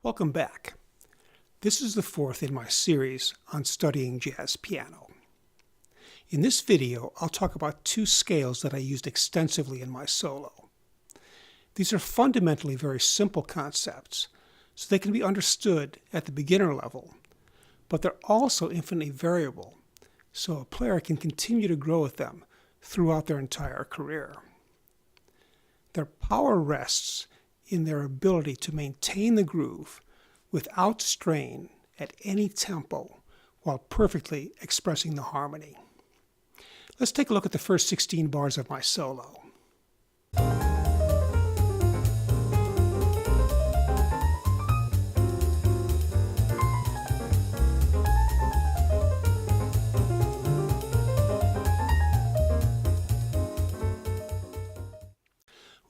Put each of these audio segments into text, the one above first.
Welcome back. This is the fourth in my series on studying jazz piano. In this video, I'll talk about two scales that I used extensively in my solo. These are fundamentally very simple concepts, so they can be understood at the beginner level, but they're also infinitely variable, so a player can continue to grow with them throughout their entire career. Their power rests in their ability to maintain the groove without strain at any tempo while perfectly expressing the harmony. Let's take a look at the first 16 bars of my solo.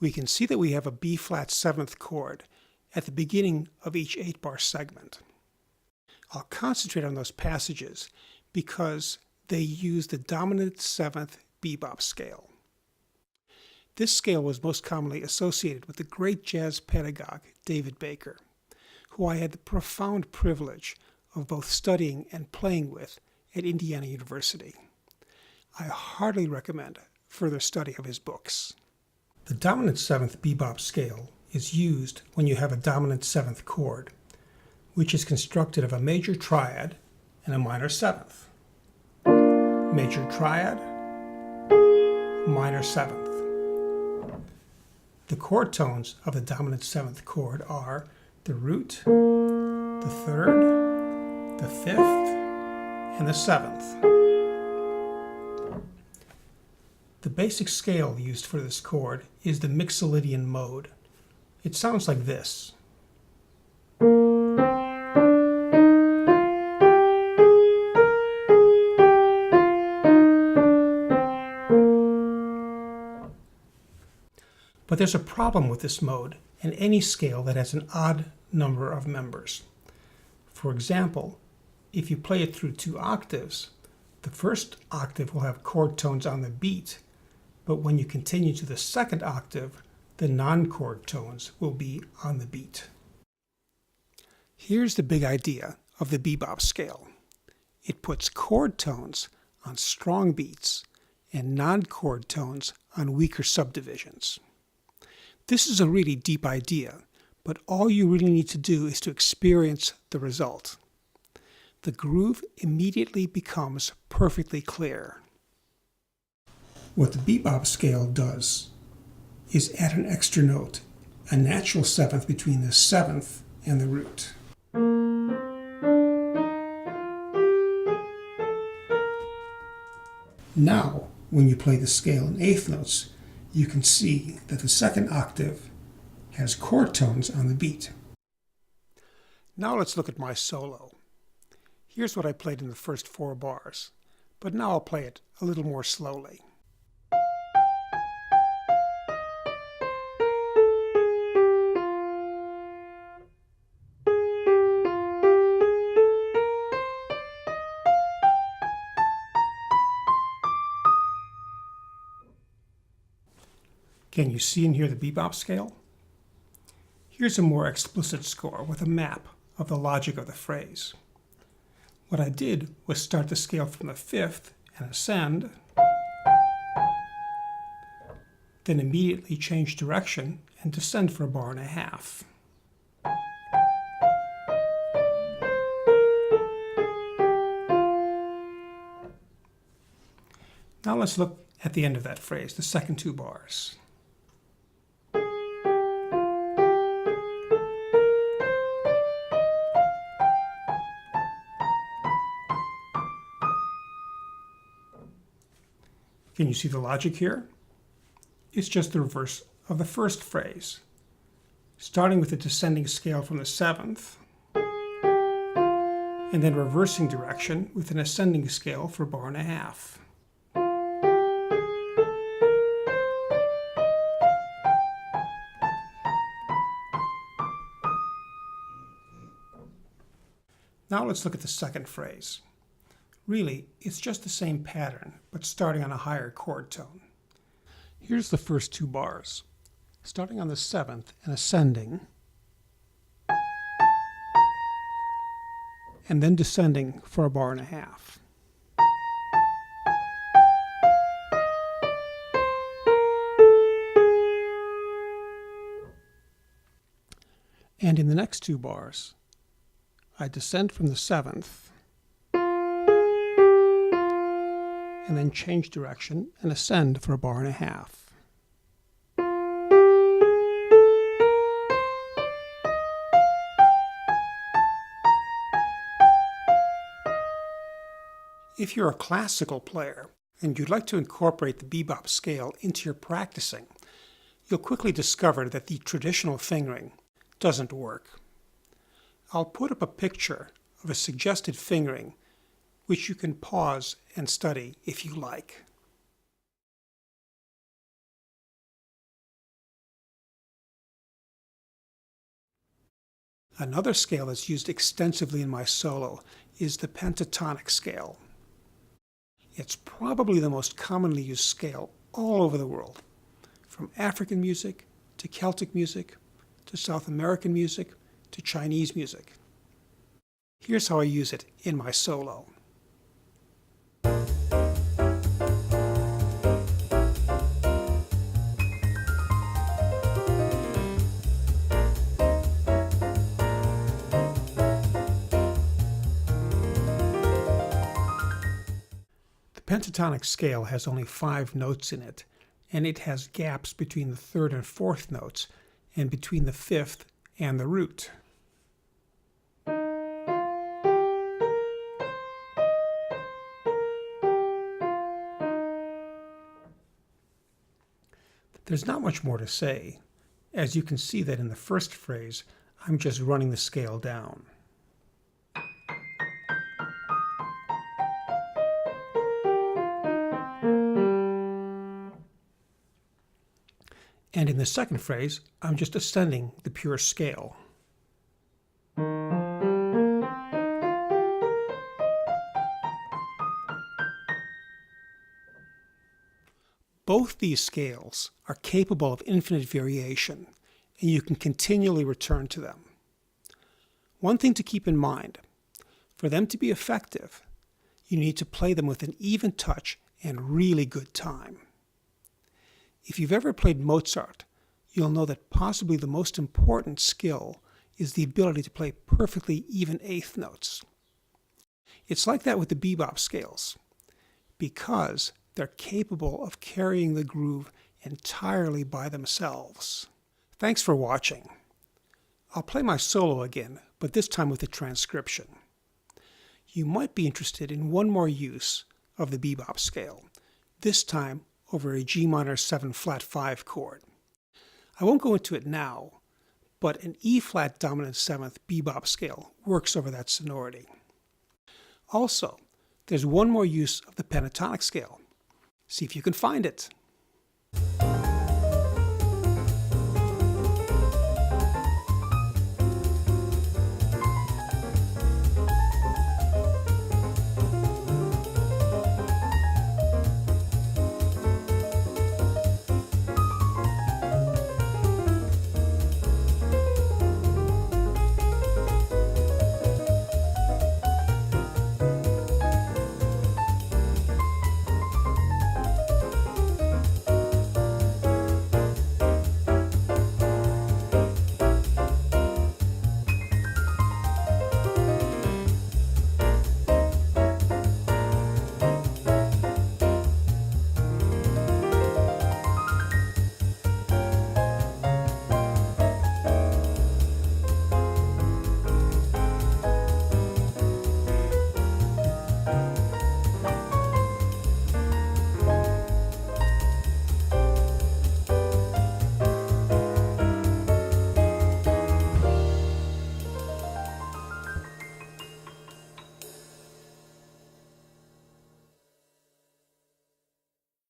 We can see that we have a B-flat 7th chord at the beginning of each 8-bar segment. I'll concentrate on those passages because they use the dominant 7th bebop scale. This scale was most commonly associated with the great jazz pedagogue David Baker, who I had the profound privilege of both studying and playing with at Indiana University. I heartily recommend further study of his books. The dominant 7th bebop scale is used when you have a dominant 7th chord, which is constructed of a major triad and a minor 7th. Major triad, minor 7th. The chord tones of the dominant 7th chord are the root, the 3rd, the 5th, and the 7th. The basic scale used for this chord is the Mixolydian mode. It sounds like this. But there's a problem with this mode and any scale that has an odd number of members. For example, if you play it through 2 octaves, the first octave will have chord tones on the beat, but when you continue to the 2nd octave, the non-chord tones will be on the beat. Here's the big idea of the bebop scale. It puts chord tones on strong beats and non-chord tones on weaker subdivisions. This is a really deep idea, but all you really need to do is to experience the result. The groove immediately becomes perfectly clear. What the bebop scale does is add an extra note, a natural 7th between the 7th and the root. Now, when you play the scale in 8th notes, you can see that the 2nd octave has chord tones on the beat. Now let's look at my solo. Here's what I played in the first 4 bars, but now I'll play it a little more slowly. Can you see and hear the bebop scale? Here's a more explicit score with a map of the logic of the phrase. What I did was start the scale from the 5th and ascend, then immediately change direction and descend for 1.5 bars. Now let's look at the end of that phrase, the second 2 bars. Can you see the logic here? It's just the reverse of the first phrase. Starting with a descending scale from the 7th, and then reversing direction with an ascending scale for 1.5 bars. Now let's look at the second phrase. Really, it's just the same pattern, but starting on a higher chord tone. Here's the first 2 bars. Starting on the 7th and ascending, and then descending for a bar and a half. And in the next two bars, I descend from the seventh, and then change direction and ascend for a bar and a half. If you're a classical player and you'd like to incorporate the bebop scale into your practicing, you'll quickly discover that the traditional fingering doesn't work. I'll put up a picture of a suggested fingering which you can pause and study if you like. Another scale that's used extensively in my solo is the pentatonic scale. It's probably the most commonly used scale all over the world, from African music to Celtic music to South American music to Chinese music. Here's how I use it in my solo. The pentatonic scale has only 5 notes in it, and it has gaps between the 3rd and 4th notes and between the 5th and the root. There's not much more to say, as you can see that in the first phrase, I'm just running the scale down. And in the second phrase, I'm just ascending the pure scale. Both these scales are capable of infinite variation, and you can continually return to them. One thing to keep in mind, for them to be effective, you need to play them with an even touch and really good time. If you've ever played Mozart, you'll know that possibly the most important skill is the ability to play perfectly even eighth notes. It's like that with the bebop scales, because they're capable of carrying the groove entirely by themselves. Thanks for watching. I'll play my solo again, but this time with a transcription. You might be interested in one more use of the bebop scale, this time over a G minor 7 flat 5 chord. I won't go into it now, but an E flat dominant 7th bebop scale works over that sonority. Also, there's one more use of the pentatonic scale. See if you can find it.